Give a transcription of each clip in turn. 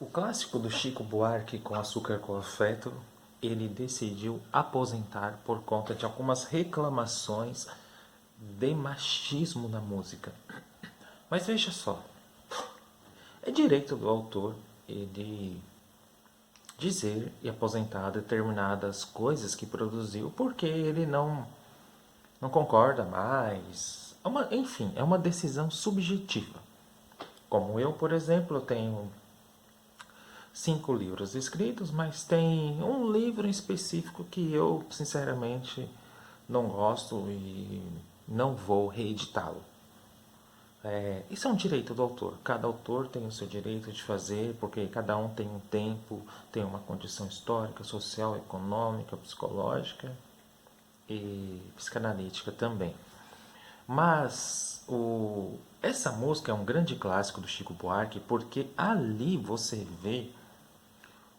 O clássico do Chico Buarque com Açúcar com Afeto, ele decidiu aposentar por conta de algumas reclamações de machismo na música. Mas veja só, é direito do autor ele dizer e aposentar determinadas coisas que produziu porque ele não concorda mais. Enfim, é uma decisão subjetiva. Como eu, por exemplo, tenho 5 livros escritos, mas tem um livro em específico que eu, sinceramente, não gosto e não vou reeditá-lo. Isso é um direito do autor. Cada autor tem o seu direito de fazer, porque cada um tem um tempo, tem uma condição histórica, social, econômica, psicológica e psicanalítica também. Mas essa música é um grande clássico do Chico Buarque, porque ali você vê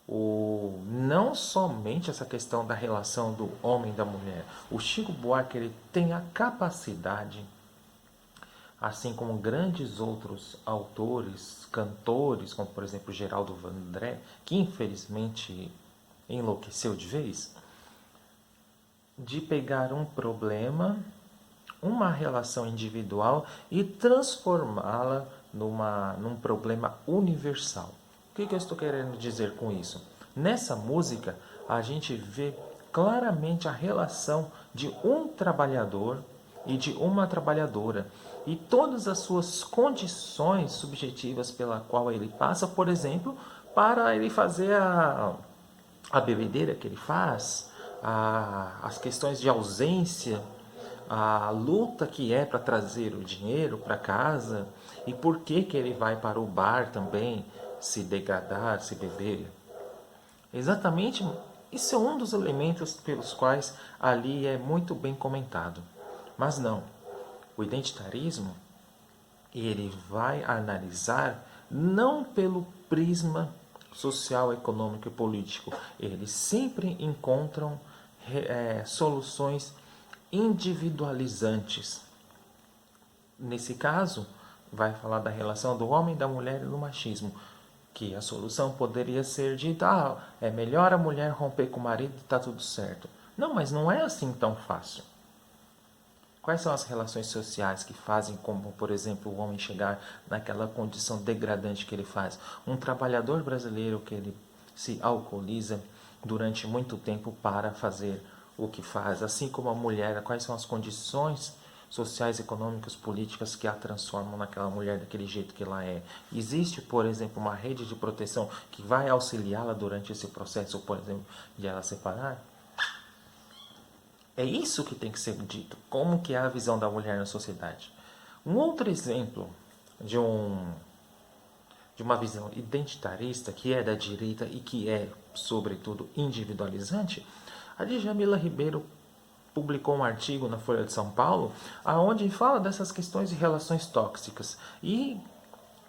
não somente essa questão da relação do homem e da mulher. O Chico Buarque ele tem a capacidade, assim como grandes outros autores, cantores, como por exemplo Geraldo Vandré, que infelizmente enlouqueceu de vez, de pegar um problema, uma relação individual e transformá-la num problema universal. O que eu estou querendo dizer com isso? Nessa música, a gente vê claramente a relação de um trabalhador e de uma trabalhadora e todas as suas condições subjetivas pela qual ele passa, por exemplo, para ele fazer a bebedeira que ele faz, as questões de ausência, a luta que é para trazer o dinheiro para casa e por que ele vai para o bar também se degradar, se beber. Exatamente, isso é um dos elementos pelos quais ali é muito bem comentado. Mas não, o identitarismo ele vai analisar não pelo prisma social, econômico e político. Eles sempre encontram soluções individualizantes. Nesse caso, vai falar da relação do homem, da mulher e do machismo. Que a solução poderia ser de é melhor a mulher romper com o marido e está tudo certo. Não, mas não é assim tão fácil. Quais são as relações sociais que fazem como, por exemplo, o homem chegar naquela condição degradante que ele faz? Um trabalhador brasileiro que ele se alcooliza durante muito tempo para fazer o que faz, assim como a mulher, quais são as condições sociais, econômicas, políticas que a transformam naquela mulher daquele jeito que ela é. Existe, por exemplo, uma rede de proteção que vai auxiliá-la durante esse processo, por exemplo, de ela separar? É isso que tem que ser dito. Como que é a visão da mulher na sociedade? Um outro exemplo de uma visão identitarista, que é da direita e que é, sobretudo, individualizante, a Djamila Ribeiro publicou um artigo na Folha de São Paulo, onde fala dessas questões de relações tóxicas. E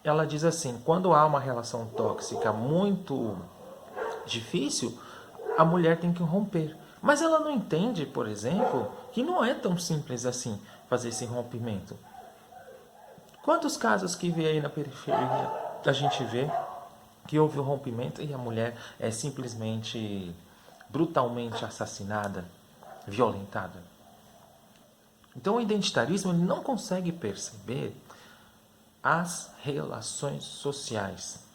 ela diz assim, quando há uma relação tóxica muito difícil, a mulher tem que romper. Mas ela não entende, por exemplo, que não é tão simples assim fazer esse rompimento. Quantos casos que vê aí na periferia a gente vê que houve um rompimento e a mulher é simplesmente brutalmente assassinada, violentada? Então o identitarismo ele não consegue perceber as relações sociais.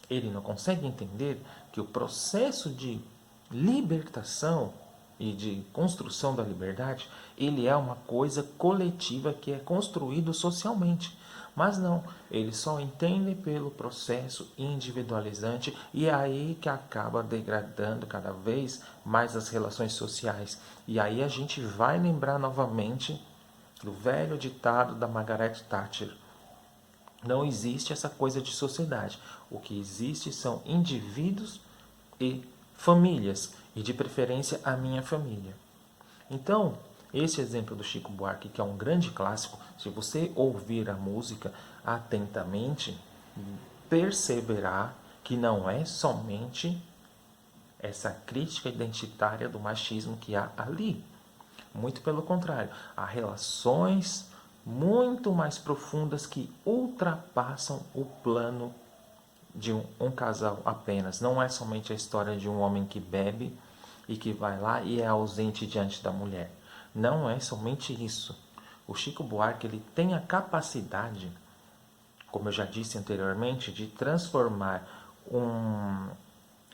Ele não consegue entender que o processo de libertação e de construção da liberdade, ele é uma coisa coletiva que é construído socialmente. Mas não, ele só entende pelo processo individualizante e é aí que acaba degradando cada vez mais as relações sociais. E aí a gente vai lembrar novamente do velho ditado da Margaret Thatcher. Não existe essa coisa de sociedade. O que existe são indivíduos e famílias, e de preferência a minha família. Então, esse exemplo do Chico Buarque, que é um grande clássico, se você ouvir a música atentamente, perceberá que não é somente essa crítica identitária do machismo que há ali. Muito pelo contrário, há relações muito mais profundas que ultrapassam o plano de um casal apenas. Não é somente a história de um homem que bebe e que vai lá e é ausente diante da mulher. Não é somente isso. O Chico Buarque ele tem a capacidade, como eu já disse anteriormente, de transformar um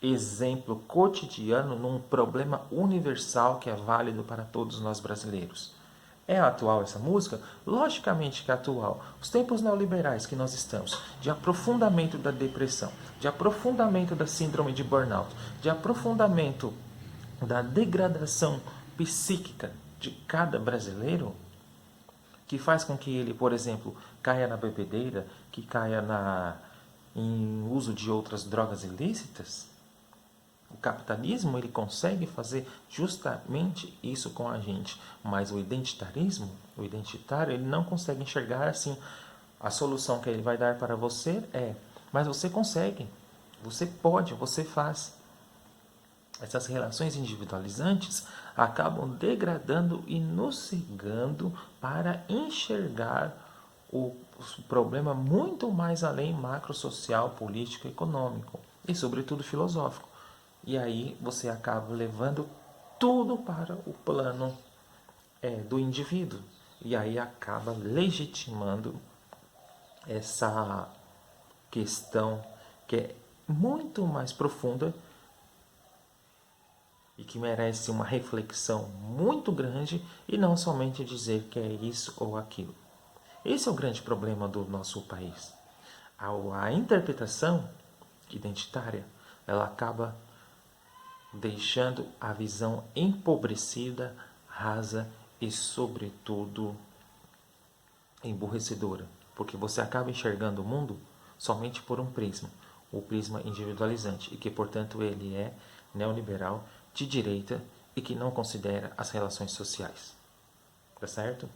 exemplo cotidiano num problema universal que é válido para todos nós brasileiros. É atual essa música? Logicamente que é atual. Os tempos neoliberais que nós estamos, de aprofundamento da depressão, de aprofundamento da síndrome de burnout, de aprofundamento da degradação psíquica de cada brasileiro, que faz com que ele, por exemplo, caia na bebedeira, que caia em uso de outras drogas ilícitas. O capitalismo ele consegue fazer justamente isso com a gente, mas o identitarismo, o identitário, ele não consegue enxergar assim. A solução que ele vai dar para você mas você consegue, você pode, você faz. Essas relações individualizantes acabam degradando e nos cegando para enxergar o problema muito mais além macro, social, político, econômico e, sobretudo, filosófico. E aí você acaba levando tudo para o plano do indivíduo. E aí acaba legitimando essa questão que é muito mais profunda e que merece uma reflexão muito grande e não somente dizer que é isso ou aquilo. Esse é o grande problema do nosso país. A interpretação identitária, ela acaba deixando a visão empobrecida, rasa e, sobretudo, emburrecedora, porque você acaba enxergando o mundo somente por um prisma, o prisma individualizante, e que, portanto, ele é neoliberal, de direita e que não considera as relações sociais. Tá certo?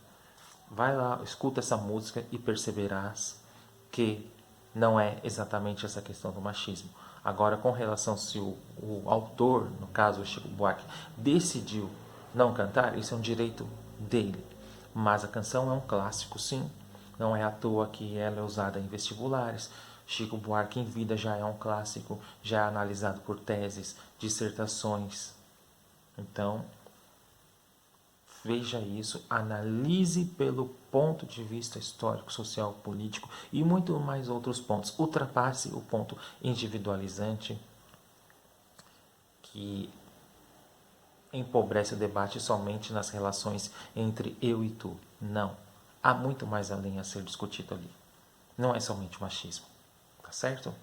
Vai lá, escuta essa música e perceberás que não é exatamente essa questão do machismo. Agora, com relação se o autor, no caso o Chico Buarque, decidiu não cantar, isso é um direito dele. Mas a canção é um clássico, sim. Não é à toa que ela é usada em vestibulares. Chico Buarque em vida já é um clássico, já é analisado por teses, dissertações. Então, veja isso, analise pelo ponto de vista histórico, social, político e muito mais outros pontos. Ultrapasse o ponto individualizante que empobrece o debate somente nas relações entre eu e tu. Não. Há muito mais além a ser discutido ali. Não é somente machismo. Tá certo?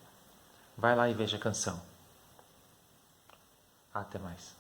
Vai lá e veja a canção. Até mais.